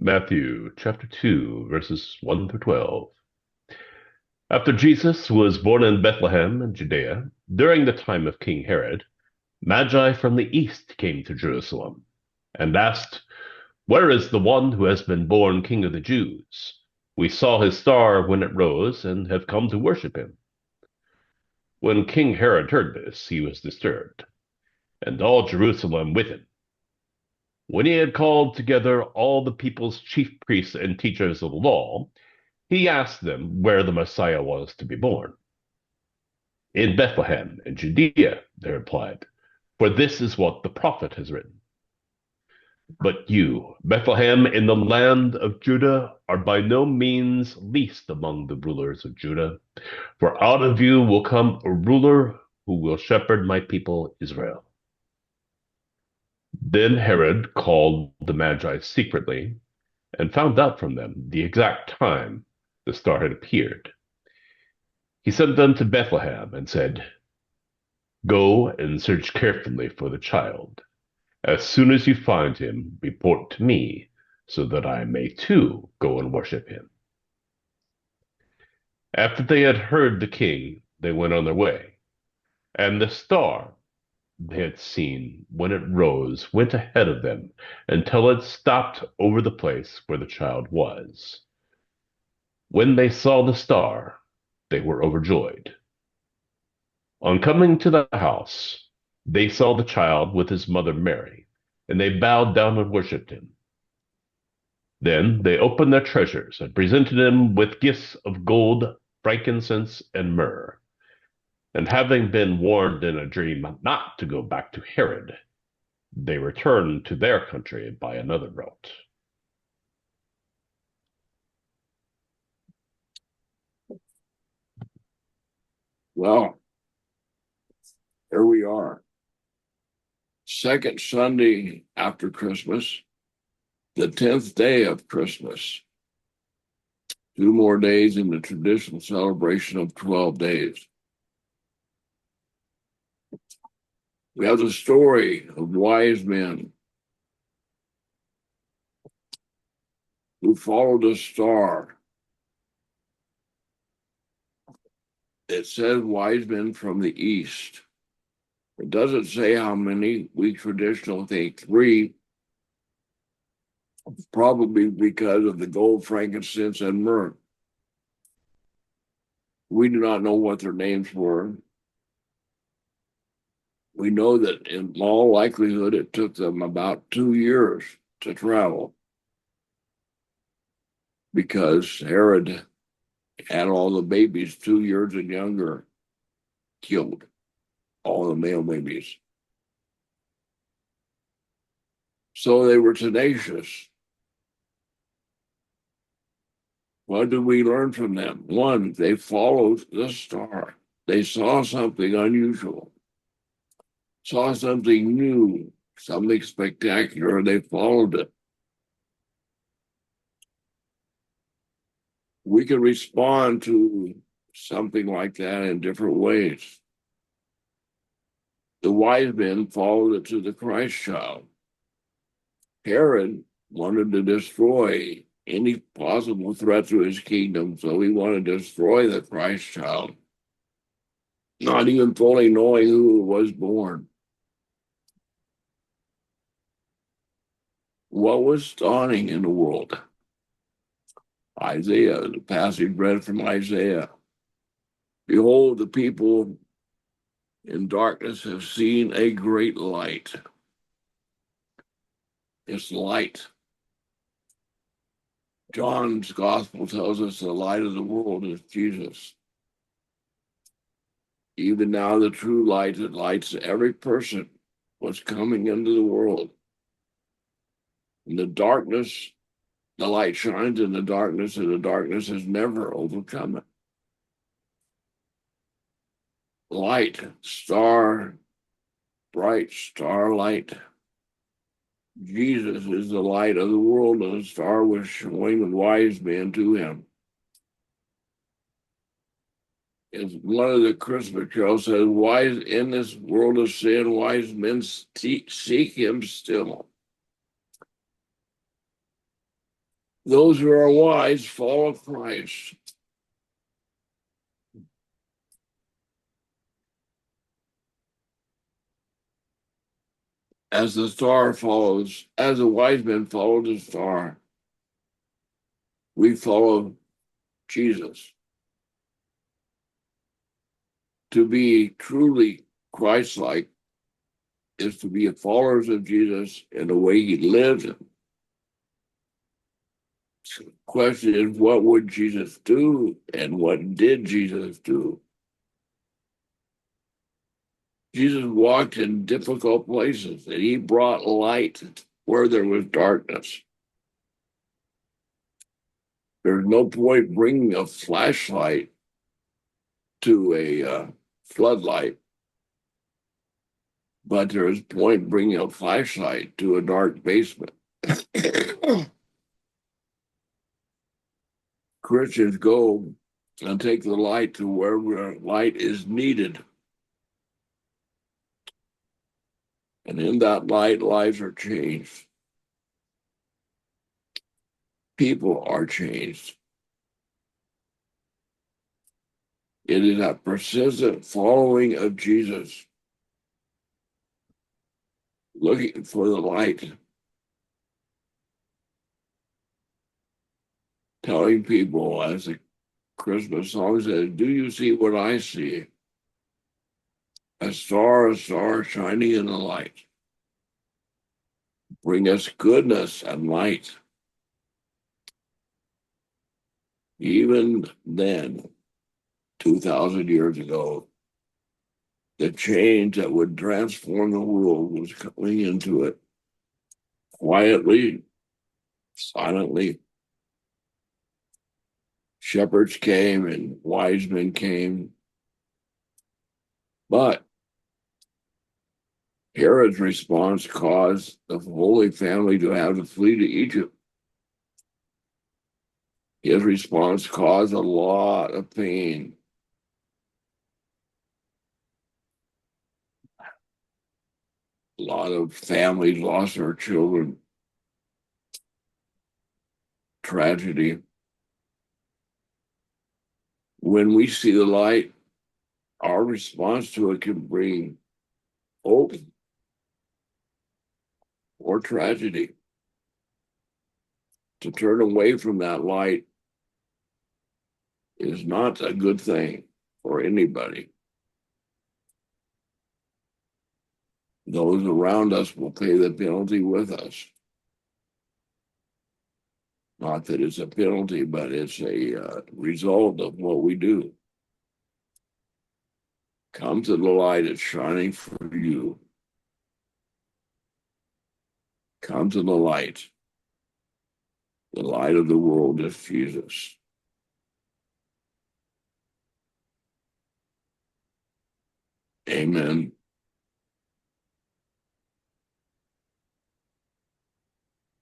Matthew chapter 2, verses 1 through 12. After Jesus was born in Bethlehem in Judea, during the time of King Herod, Magi from the east came to Jerusalem and asked, "Where is the one who has been born King of the Jews? We saw his star when it rose and have come to worship him." When King Herod heard this, he was disturbed, and all Jerusalem with him. When he had called together all the people's chief priests and teachers of the law, he asked them where the Messiah was to be born. "In Bethlehem, in Judea," they replied, "for this is what the prophet has written. But you, Bethlehem, in the land of Judah, are by no means least among the rulers of Judah, for out of you will come a ruler who will shepherd my people Israel." Then Herod called the Magi secretly and found out from them the exact time the star had appeared. He sent them to Bethlehem and said, "Go and search carefully for the child. As soon as you find him, report to me, so that I may too go and worship him." After they had heard the king, they went on their way, and the star they had seen when it rose went ahead of them until it stopped over the place where the child was. When they saw the star, they were overjoyed. On coming to the house, they saw the child with his mother Mary, and they bowed down and worshipped him. Then they opened their treasures and presented him with gifts of gold, frankincense, and myrrh. And having been warned in a dream not to go back to Herod, they returned to their country by another route. Well, here we are. Second Sunday after Christmas, the 10th day of Christmas. 2 more days in the traditional celebration of 12 days. We have the story of wise men who followed a star. It says wise men from the east. It doesn't say how many. We traditionally think 3, probably because of the gold, frankincense, and myrrh. We do not know what their names were. We know that in all likelihood, it took them about 2 years to travel because Herod had all the babies 2 years and younger killed, all the male babies. So they were tenacious. What do we learn from them? One, they followed the star. They saw something unusual, saw something new, something spectacular. They followed it. We can respond to something like that in different ways. The wise men followed it to the Christ child. Herod wanted to destroy any possible threat to his kingdom, so he wanted to destroy the Christ child, not even fully knowing who was born. What was dawning in the world? Isaiah, the passage read from Isaiah. "Behold, the people in darkness have seen a great light." It's light. John's gospel tells us the light of the world is Jesus. Even now, the true light that lights every person was coming into the world. In the darkness, the light shines in the darkness, and the darkness has never overcome it. Light, star, bright starlight. Jesus is the light of the world, and the star was showing the wise men to him. As one of the Christmas carols says, "Wise in this world of sin, wise men seek him still." Those who are wise follow Christ. As the wise men followed the star, we follow Jesus. To be truly Christ-like is to be followers of Jesus in the way he lived. The question is, what would Jesus do and what did Jesus do? Jesus walked in difficult places and he brought light where there was darkness. There's no point bringing a flashlight to a floodlight, but there is point bringing a flashlight to a dark basement. Christians go and take the light to wherever light is needed. And in that light, lives are changed. People are changed. It is a persistent following of Jesus, looking for the light, telling people, as the Christmas song says, do you see what I see? A star shining in the light. Bring us goodness and light. Even then, 2,000 years ago, the change that would transform the world was coming into it quietly, silently. Shepherds came and wise men came. But Herod's response caused the Holy Family to have to flee to Egypt. His response caused a lot of pain. A lot of families lost their children. Tragedy. When we see the light, our response to it can bring hope or tragedy. To turn away from that light is not a good thing for anybody. Those around us will pay the penalty with us. Not that it's a penalty, but it's a result of what we do. Come to the light, it's shining for you. Come to the light. The light of the world is Jesus. Amen.